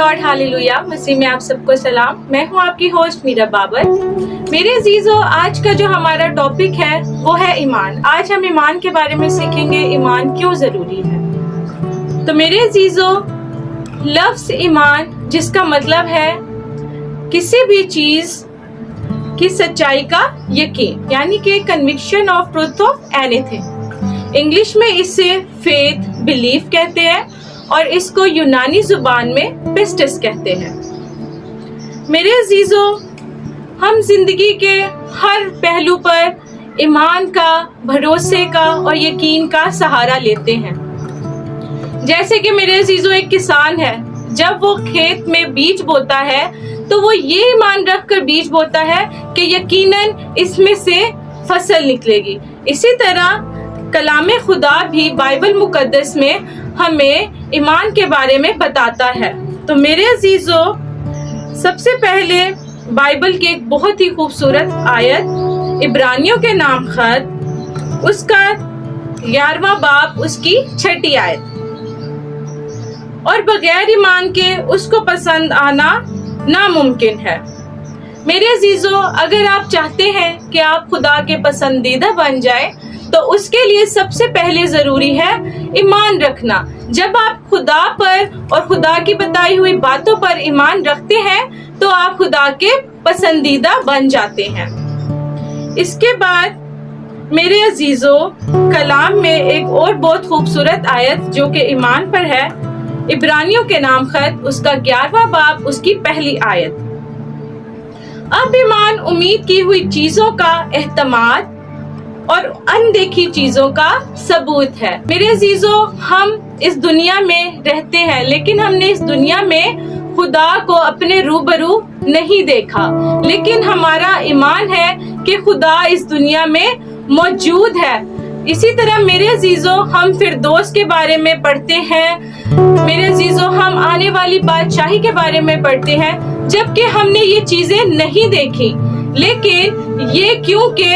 Lord, hallelujah. मसीह में आप सबको सलाम। मैं हूं आपकी होस्ट मीरा बाबर। मेरे अजीजों, आज का जो हमारा टॉपिक है वो है ईमान। आज हम ईमान के बारे में सीखेंगे, ईमान क्यों जरूरी है। तो मेरे अजीजों, लफ्ज ईमान जिसका मतलब है किसी भी चीज की सच्चाई का यकीन, यानी कि conviction of truth of anything. English में इसे फेथ, बिलीफ कहते हैं और इसको यूनानी जुबान में पिस्टिस कहते हैं। मेरे अजीजों, हम जिंदगी के हर पहलू पर ईमान का, भरोसे का और यकीन का सहारा लेते हैं। जैसे कि मेरे अजीजों, एक किसान है, जब वो खेत में बीज बोता है तो वो ये ईमान रख कर बीज बोता है कि यकीनन इसमें से फसल निकलेगी। इसी तरह कलामे खुदा भी बाइबल मुकद्दस में हमें ईमान के बारे में बताता है। तो मेरे अजीजों, सबसे पहले बाइबल की एक बहुत ही खूबसूरत आयत, इब्रानियों के नाम खत, उसका 11वां बाब, उसकी 6ठी आयत। और बगैर ईमान के उसको पसंद आना नामुमकिन है। मेरे अजीजों, अगर आप चाहते हैं कि आप खुदा के पसंदीदा बन जाए तो उसके लिए सबसे पहले जरूरी है ईमान रखना। जब आप खुदा पर और खुदा की बताई हुई बातों पर ईमान रखते हैं तो आप खुदा के पसंदीदा बन जाते हैं। इसके बाद मेरे अजीजों, कलाम में एक और बहुत खूबसूरत आयत जो कि ईमान पर है, इब्रानियों के नाम खत, उसका 11वां बाब, उसकी पहली आयत। अब ईमान उम्मीद की हुई चीजों का एहतमाद और अनदेखी चीजों का सबूत है। मेरे अजीजों, हम इस दुनिया में रहते हैं, लेकिन हमने इस दुनिया में खुदा को अपने रूबरू नहीं देखा, लेकिन हमारा ईमान है कि खुदा इस दुनिया में मौजूद है। इसी तरह मेरे अजीजों, हम फिरदौस के बारे में पढ़ते हैं। मेरे अजीजों, हम आने वाली बादशाही के बारे में पढ़ते हैं, जबकि हमने ये चीजें नहीं देखी, लेकिन ये क्योंकि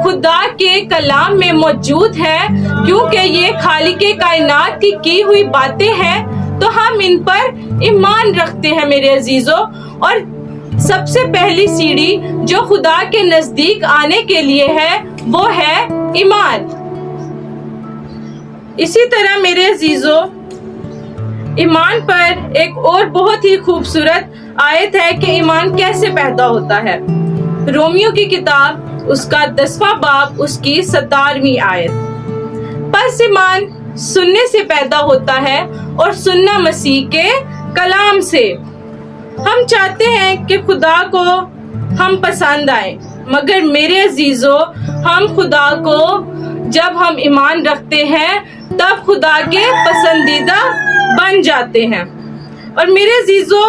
खुदा के कलाम में मौजूद है, क्योंकि ये खालिके कायनात की हुई बातें हैं, तो हम इन पर ईमान रखते हैं मेरे अजीजों। और सबसे पहली सीढ़ी जो खुदा के नजदीक आने के लिए है वो है ईमान। इसी तरह मेरे अजीजों, ईमान पर एक और बहुत ही खूबसूरत आयत है कि ईमान कैसे पैदा होता है। रोमियो की किताब, उसका 10वां बाब, उसकी 17वीं आयत। बस ईमान सुनने से पैदा होता है और सुनना मसीह के कलाम से। हम चाहते हैं कि खुदा को हम पसंद आए, मगर मेरे अजीजों, हम खुदा को जब हम ईमान रखते हैं तब खुदा के पसंदीदा बन जाते हैं। और मेरे अजीजों,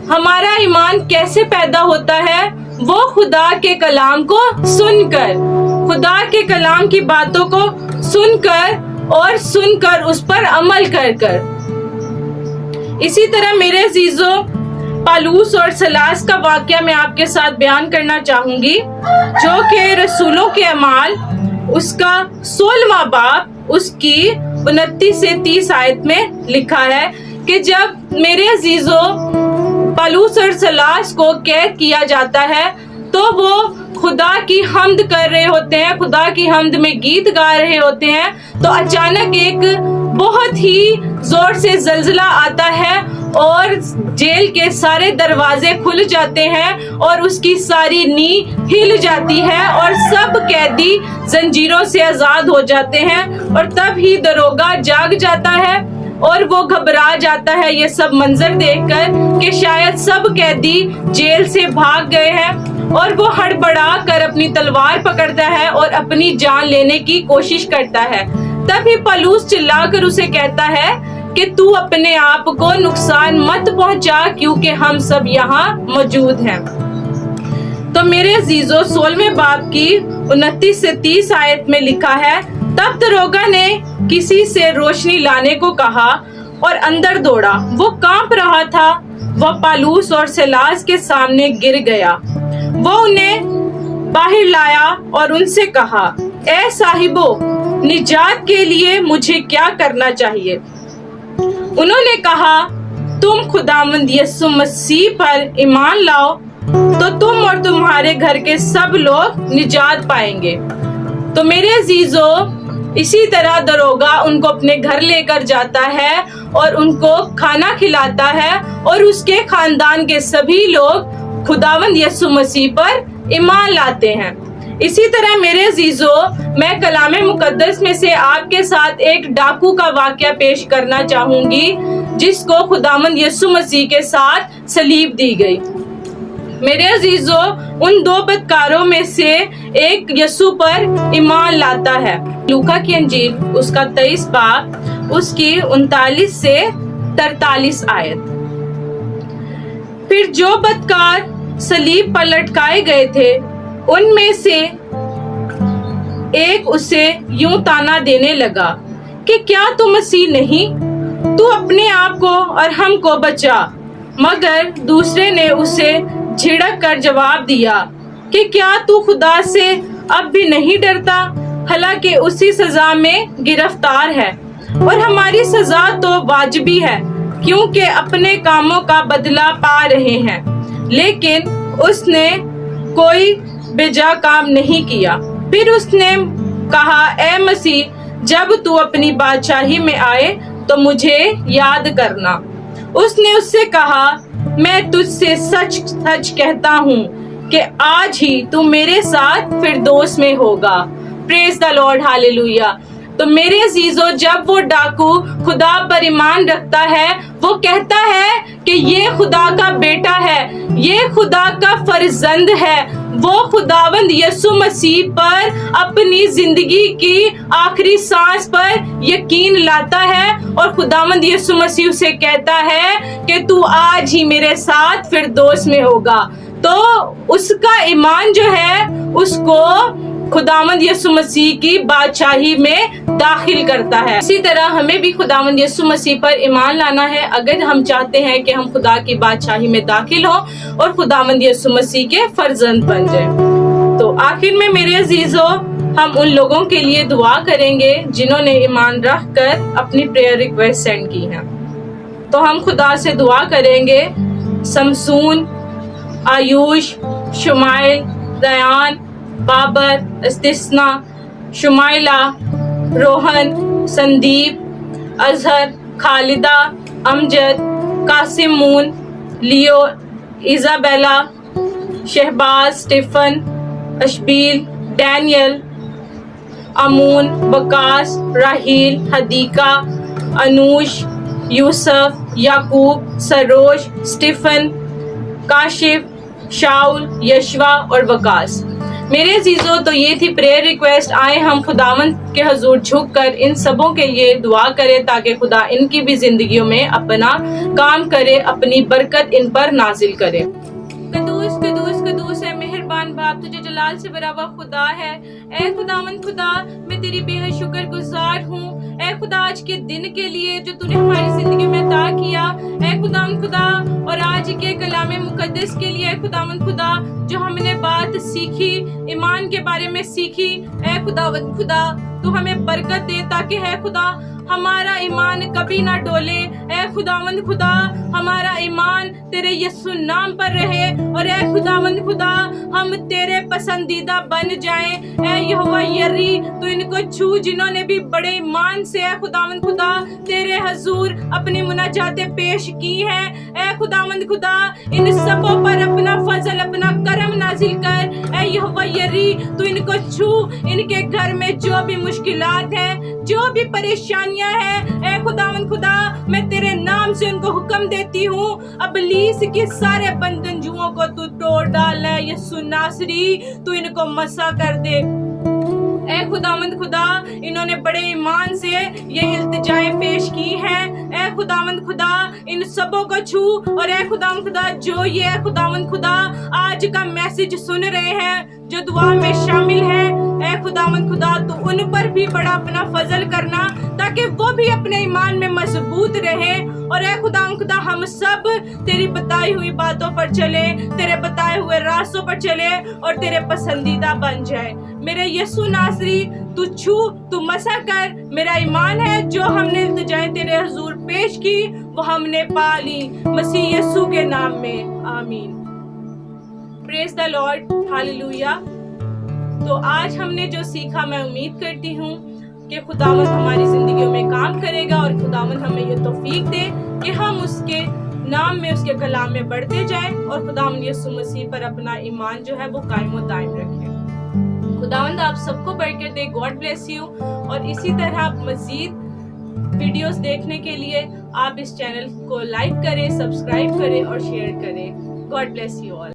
हमारा ईमान कैसे पैदा होता है? वो खुदा के कलाम को सुनकर, खुदा के कलाम की बातों को सुनकर उस पर अमल कर। इसी तरह मेरे अजीजों, पालूस और सलास का वाकया मैं आपके साथ बयान करना चाहूंगी, जो कि रसूलों के अमाल, उसका 16वां बाब, उसकी 29 से 30 आयत में लिखा है कि जब मेरे अजीजों पालूस और सलास को कैद किया जाता है तो वो खुदा की हमद कर रहे होते हैं, खुदा की हमद में गीत गा रहे होते हैं, तो अचानक एक बहुत ही जोर से जलजला आता है और जेल के सारे दरवाजे खुल जाते हैं और उसकी सारी नींव हिल जाती है और सब कैदी जंजीरों से आजाद हो जाते हैं। और तब ही दरोगा जाग जाता है और वो घबरा जाता है ये सब मंजर देखकर कि शायद सब कैदी जेल से भाग गए हैं, और वो हड़बड़ा कर अपनी तलवार पकड़ता है और अपनी जान लेने की कोशिश करता है। तभी पलूस चिल्लाकर उसे कहता है कि तू अपने आप को नुकसान मत पहुंचा, क्योंकि हम सब यहाँ मौजूद हैं। तो मेरे अजीजों, 16वें बाब की 29 से 30 आयत में लिखा है, तब दरोगा ने किसी से रोशनी लाने को कहा और अंदर दौड़ा। वो कांप रहा था। वह पालूस और सिलास के सामने गिर गया। वो उन्हें बाहर लाया और उनसे कहा, ए साहिबो, निजात के लिए मुझे क्या करना चाहिए? उन्होंने कहा, तुम खुदावंद यीशु मसीह पर ईमान लाओ तो तुम और तुम्हारे घर के सब लोग निजात पाएंगे। तो मेरे अजीजों, इसी तरह दरोगा उनको अपने घर लेकर जाता है और उनको खाना खिलाता है और उसके खानदान के सभी लोग खुदावंद यीशु मसीह पर ईमान लाते हैं। इसी तरह मेरे अजीजों, मैं कलामे मुकद्दस में से आपके साथ एक डाकू का वाकया पेश करना चाहूंगी जिसको खुदावंद यीशु मसीह के साथ सलीब दी गई। मेरे अजीजों, उन दो बदकारों में से एक यीशु पर ईमान लाता है। लूका की अंजील उसका 23 बाब उसकी 39 से 43 आयत। फिर जो बदकार सलीब पर लटकाए गए थे उनमें से एक उसे यूं ताना देने लगा कि क्या तू मसीह नहीं, तू अपने आप को और हमको बचा। मगर दूसरे ने उसे झिड़क कर जवाब दिया कि क्या तू खुदा से अब भी नहीं डरता, हालांकि उसी सजा में गिरफ्तार है और हमारी सजा तो वाजिबी है क्योंकि अपने कामों का बदला पा रहे हैं। लेकिन उसने कोई बेजा काम नहीं किया। फिर उसने कहा, ए मसीह, जब तू अपनी बादशाही में आए तो मुझे याद करना। उसने उससे कहा, मैं तुझसे सच सच कहता हूँ कि आज ही तू मेरे साथ फिरदौस में होगा। Praise the Lord, hallelujah. तो मेरे अजीजों, जब वो डाकू खुदा पर ईमान रखता है, वो कहता है कि ये खुदा का बेटा है, ये खुदा का फर्जंद है। वो खुदावंद यीशु मसीह पर अपनी जिंदगी की आखिरी सांस पर यकीन लाता है और खुदावंद यीशु मसीह उसे कहता है कि तू आज ही मेरे साथ फिरदौस में होगा। तो उसका ईमान जो है उसको खुदावंद यीशु मसीह की बादशाही में दाखिल करता है। इसी तरह हमें भी खुदावंद यीशु मसीह पर ईमान लाना है अगर हम चाहते हैं कि हम खुदा की बादशाही में दाखिल हों और खुदावंद यीशु मसीह के फर्जंद बन जाएं। तो आखिर में मेरे अजीजों, हम उन लोगों के लिए दुआ करेंगे जिन्होंने ईमान रख कर अपनी प्रेयर रिक्वेस्ट सेंड की है। तो हम खुदा से दुआ करेंगे, समसून, आयुष, शुमाइल, दयान, बाबर, इस्तिस्ना, शुमाइला, रोहन, संदीप, अजहर, खालिदा, अमजद, कासिमून, लियो, इजाबेला, शहबाज, स्टीफन, अशबील, डैनियल, अमून, बकास, राहील, हदीका, अनूश, यूसुफ, याकूब, सरोज, स्टीफन, काशिफ, शाउल, यशवा और वकास। मेरे अजीजों, तो ये थी प्रेयर रिक्वेस्ट। आए हम खुदावंद के हजूर झुककर इन सबों के लिए दुआ करें ताकि खुदा इनकी भी जिंदगियों में अपना काम करे, अपनी बरकत इन पर नाजिल करे। कदूस कदूस कदूस है मेहरबान बाप, तुझे जलाल से बरा हुआ खुदा है। ऐ खुदावंद खुदा, मैं तेरी बेहद शुक्र गुजार हूँ। ऐ खुदा, आज के दिन के लिए जो तूने हमारी जिंदगी में अता किया। ऐ खुदावंद खुदा, और आज के कलामे मुकद्दस के लिए खुदावंद खुदा जो हमने बात सीखी, ईमान के बारे में सीखी। ऐ खुदावंद खुदा, तू हमें बरकत दे ताकि है खुदा हमारा ईमान कभी ना डोले। ऐ खुदावंद खुदा, हमारा ईमान तेरे यीशु नाम पर रहे और ऐ खुदावंद खुदा हम तेरे पसंदीदा बन जाएं। ऐ यहोवा यरी, तू इनको छू जिन्होंने भी बड़े ईमान से ऐ खुदावंद खुदा तेरे हजूर अपनी मुनाजातें पेश की हैं। ऐ खुदावंद खुदा, इन सबों पर अपना फजल, अपना करम नाजिल कर। ऐ यहोवा यरी, तू इनको छू, इनके घर में जो भी मुश्किलात है, जो भी परेशानियां है, ऐ खुदावंद खुदा मैं तेरे नाम से उनको हुक्म देती हूँ, अबलीस के सारे बंधन जुओं को तू तोड़ डाल। है यीशु नासरी, तू इनको मसा कर दे। ऐ खुदावंद खुदा, इन्होंने बड़े ईमान से ये इल्तिजाएं पेश की हैं। ऐ खुदावंद खुदा, इन सबों को छू और ऐ खुदावंद खुदा जो ये खुदावंद खुदा आज का मैसेज सुन रहे हैं, जो दुआ में शामिल है, ऐ खुदावंद खुदा तो उन पर भी बड़ा अपना फजल करना ताकि वो भी अपने ईमान में मजबूत रहे। और ऐ खुदावंद खुदा हम सब तेरी बताई हुई बातों पर चले, तेरे बताए हुए रास्तों पर चले और तेरे पसंदीदा बन जाए। میرے یسوع ناصری تو چھو، تو مسح کر، میرا ایمان ہے جو ہم نے التجائیں تیرے حضور پیش کی وہ ہم نے پا لی، مسیح یسوع کے نام میں، آمین۔ پریز دا لارڈ، ہاللویا۔ تو آج ہم نے جو سیکھا، میں امید کرتی ہوں کہ خداوند ہماری زندگیوں میں کام کرے گا اور خداوند ہمیں یہ توفیق دے کہ ہم اس کے نام میں، اس کے کلام میں بڑھتے جائیں اور خداوند یسوع مسیح پر اپنا ایمان جو ہے وہ قائم و دائم رکھیں۔ خداوند آپ سب کو برکت دے، گاڈ بلیس یو، اور اسی طرح مزید ویڈیوز دیکھنے کے لیے آپ اس چینل کو لائک کریں، سبسکرائب کریں اور شیئر کریں۔ God bless you all.